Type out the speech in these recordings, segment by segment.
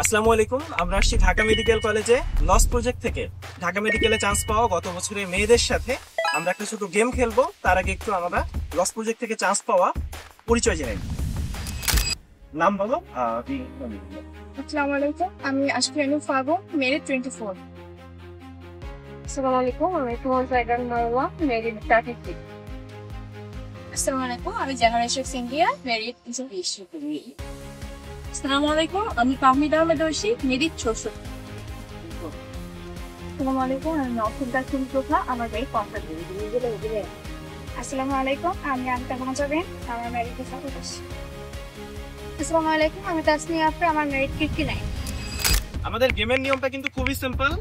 আসসালামু আলাইকুম। আমরা আসছি ঢাকা মেডিকেল কলেজে লস প্রজেক্ট থেকে। ঢাকা মেডিকেলে চান্স পাওয়া গত বছরে মেয়েদের সাথে আমরা একটা ছোট গেম খেলবো। তার আগে একটু আমরা লস প্রজেক্ট থেকে চান্স পাওয়া পরিচয় জানাই। নাম বলো। আসসালামু আলাইকুম, আমি আশফিয়ানু ফাগো, মেরিট 24। আসসালামু আলাইকুম, আমি তোমার জায়গার মারওয়া, মেরিট 36। আসসালামু আলাইকুম, আমি জেনারেশন ইন্ডিয়া, মেরিট 20। আসসালামু আলাইকুম, আমি তাহমিদ আহমেদ ঐশী, মেরিট 64। আসসালামু আলাইকুম, আমি নওশিদা সুলতানা, আমার মেরিট 50। আসসালামু আলাইকুম, আমি আনিতা মহাজাবিন, আমার মেরিট 27। আসসালামু আলাইকুম, আমি তাসনিয়া আফরা, আমার মেরিট 59। আমাদের গেমের নিয়মটা কিন্তু খুবই সিম্পল।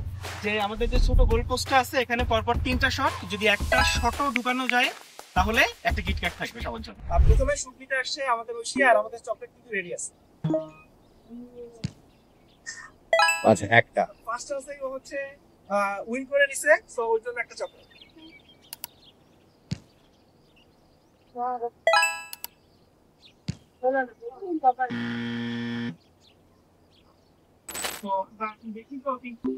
যে আমাদের যে ছোট গোল পোস্টটা আছে এখানে পরপর 3টা শট, যদি একটা শটও ঢুকানো যায় তাহলে একটা কিটক্যাট থাকবে সবার জন্য। প্রথমে সুবিধা আসছে আমাদের ঐশী, আর আমাদের চকলেট কিন্তু রেডি আছে। আচ্ছা একটা ফার্স্ট চান্সে ও হচ্ছে উইন করে নিছে, সো ওর জন্য একটা চকলেট। তো দেখি তো কিন্তু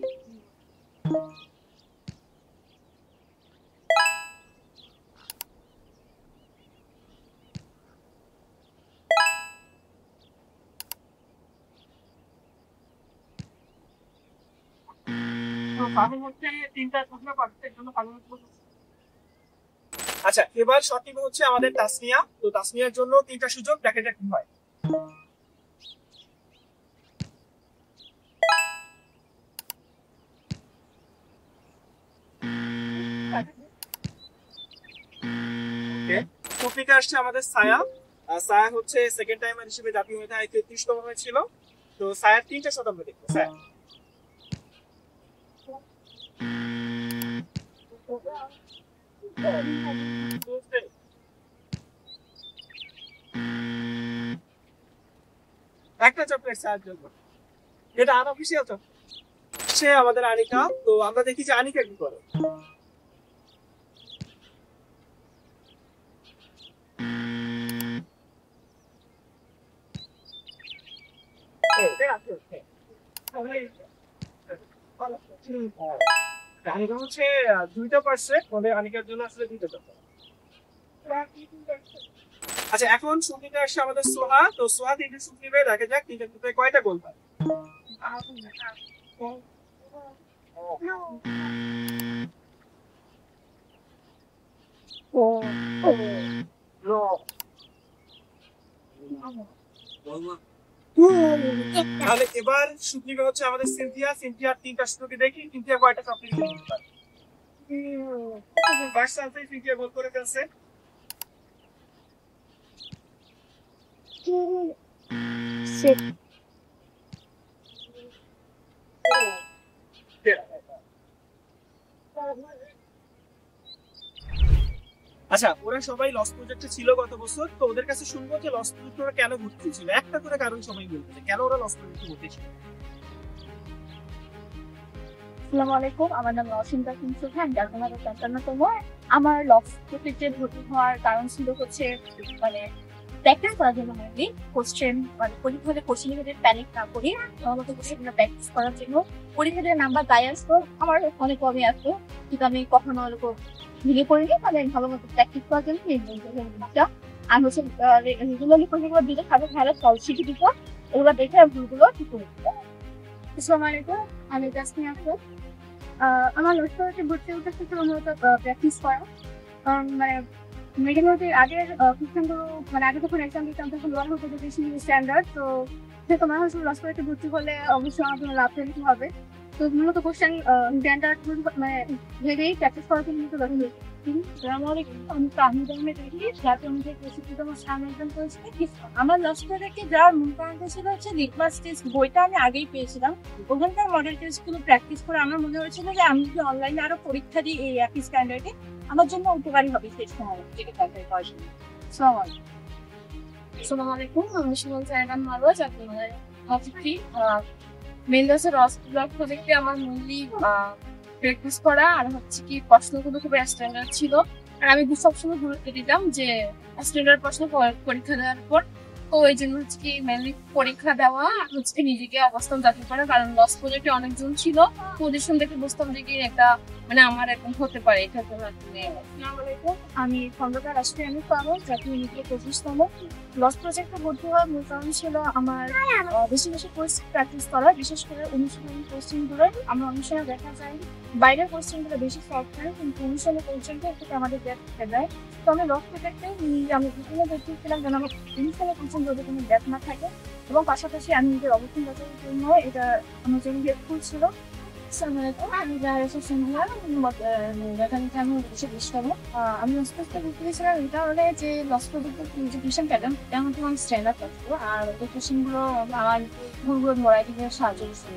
আচ্ছা, এবার শট টিম হচ্ছে আমাদের তাসনিয়া। তো তাসনিয়ার জন্য 3টা সুযোগ, দেখা যাক কি হয়। ওকে, টপিকে আসছে আমাদের সায়া। সায়া হচ্ছে সেকেন্ড টাইমার হিসেবে জাতীয় মেধায় 33তম হয়েছিল। তো সায়ার 3টা শট আমরা দেখবো। সায়া একটা চকলেট সাহায্য জন্য, এটা আনঅফিসিয়াল চকলেট। সে আমাদের আনিকা। তো আমরা দেখি যে আনিকা কি করে। আনিকা হচ্ছে 2টা পারছে, তবে আনিকার জন্য আসলে 2টা চকলেট। আচ্ছা, এখন সুবিধা আসছে আমাদের সোহা। তো সোহা 3টে শুট নিবে, দেখা যাক 3টা শুটে কয়টা গোল পায়। তাহলে এবার শুট নিবে হচ্ছে আমাদের সিনথিয়া। সিনথিয়ার 3টা শুটকে দেখি সিনথিয়া কয়টা চকলেট নিতে পারে। ফার্স্ট চান্সে সিনথিয়া গোল করে ফেলছে। আচ্ছা, ওরা সবাই লস প্রজেক্টে ছিল গত বছর। তো ওদের কাছে শুনবো যে লস প্রজেক্ট ওরা কেন ঘুরতে ছিল, একটা করে কারণ সবাই বলবে যে কেন ওরা লস প্রজেক্টে ঘুরতে ছিল। আসসালামু আলাইকুম, আমার নাম নওশিদা সুলতানা, আমি ঢাকা মেডিকেল 55তম। আমার লস প্রজেক্টে ভর্তি হওয়ার কারণ ছিল হচ্ছে মানে প্র্যাকটিস করার জন্য, মেনলি কোশ্চেন মানে পরীক্ষা হলে কোশ্চেন রিলেটেড প্যানিক না করি, আমার মতো কোশ্চেনগুলো প্র্যাকটিস করার জন্য। পরীক্ষাতে নাম্বার তাই আসতো, আমার অনেক কমই আসতো, কিন্তু আমি কখনো ওরকম ভেঙে পড়িনি। মানে আমি ভালো মতো প্র্যাকটিস করার জন্য এই জিনিসটা। আর হচ্ছে রেগুলারলি পরীক্ষাগুলো দিতে খারাপ ভালো সলভ শিখে দিত, ওগুলো দেখে ভুলগুলো ঠিক করে দিত। আসসালামু আলাইকুম, আমি তাসনিয়া আফরা। আমার লক্ষ্য হচ্ছে ভর্তি হতে থেকে মূলত প্র্যাকটিস করা। কারণ মানে মেডিকেলের আগের কোশ্চেনগুলো মানে আগে যখন এক্সাম দিতাম তখন বলা হতো যে বেশি স্ট্যান্ডার্ড। তো সে তোমার হচ্ছে লস করে ভর্তি হলে অবশ্যই আমার জন্য লাভ নিতে হবে। তো মূলত কোশ্চেন স্ট্যান্ডার্ড মানে ভেবেই প্র্যাকটিস করার জন্য মূলত দেখা হয়েছে। আসসালামু আলাইকুম, আমি তাহমিদ আহমেদ ঐশী, জাতীয় মেধায় 65তম স্থান অর্জন করেছি। আমার লস প্রজেক্টে যাওয়ার মূল কারণটা ছিল হচ্ছে লিটমাস টেস্ট বইটা আমি আগেই পেয়েছিলাম। ওখানকার মডেল টেস্টগুলো প্র্যাকটিস করে আমার মনে হয়েছিল যে আমি যদি অনলাইনে আরো পরীক্ষা দিই এই একই স্ট্যান্ডার্ডে, আমার জন্য উপকারী হবে সেই সময় থেকে তাদের পড়াশোনা। আসসালামু আলাইকুম। আসসালামু আলাইকুম, আমি সুমন জায়গার মারওয়া, জাতীয় মেধায় 43। মেইন হচ্ছে লস প্রজেক্টে আমার মেইনলি প্র্যাকটিস করা আর হচ্ছে কি প্রশ্নগুলো খুব স্ট্যান্ডার্ড ছিল। আর আমি সবসময় গুরুত্ব দিতাম যে স্ট্যান্ডার্ড প্রশ্ন পরীক্ষা দেওয়ার পর তো এই জন্য হচ্ছে কি মেনলি পরীক্ষা দেওয়া আর হচ্ছে কি নিজেকে অবস্থান যাচাই করা, কারণ লস প্রজেক্টে অনেকজন ছিল, পজিশন দেখে বুঝতাম যে কি একটা মানে আমার এরকম হতে পারে, এটা তো আসসালামু আলাইকুম, আমি খন্দকার রাষ্ট্রীয় পাবো জাতীয় নীতি 25তম। লস প্রজেক্টে ভর্তি হওয়ার মূল কারণ ছিল আমার বেশি বেশি কোয়েশ্চেন প্র্যাকটিস করা, বিশেষ করে অনুশীলনী কোয়েশ্চেনগুলো। আমরা অনেক সময় দেখা যায় বাইরের কোয়েশ্চেনগুলো বেশি সলভ হয়, কিন্তু অনুশীলনী কোয়েশ্চেনটা একটু আমাদের গ্যাপ থেকে দেয়। তো আমি লস প্রজেক্টে আমি বিভিন্ন দেখছিলাম যেন আমার অনুশীলনী কোয়েশ্চেন যদি কোনো গ্যাপ না থাকে, এবং পাশাপাশি আমি নিজের অবস্থান যাচাইয়ের জন্য এটা আমার জন্য হেল্পফুল ছিল। আমি বুঝতেছিলাম এটা হলে যে লস প্রজেক্টের যে কোয়েশ্চেন প্যাটার্ন তেমন তোমার স্ট্যান্ডার্ড থাকতো, আর ওই কোয়েশ্চেনগুলো আমার ভুলগুলো ধরাই দিতে সাহায্য করছিল।